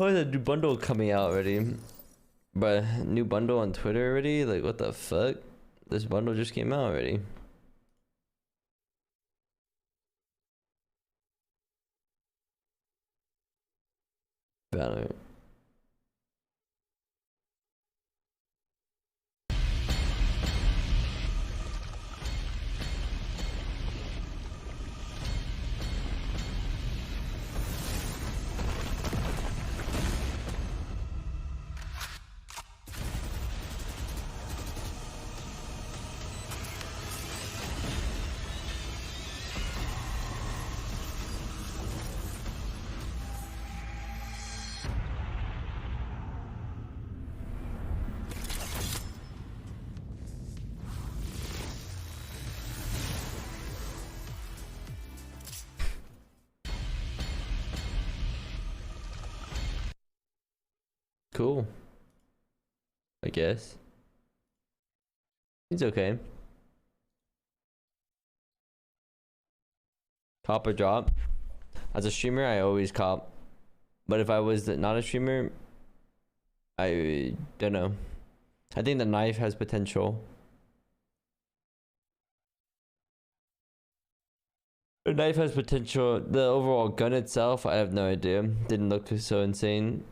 Oh, there's a new bundle coming out already. But new bundle on Twitter already? Like, what the fuck? This bundle just came out already. Valorant. Cool. I guess. It's okay. Cop or drop. As a streamer, I always cop. But if I was not a streamer, I don't know. I think the knife has potential. The knife has potential. The overall gun itself, I have no idea. Didn't look so insane.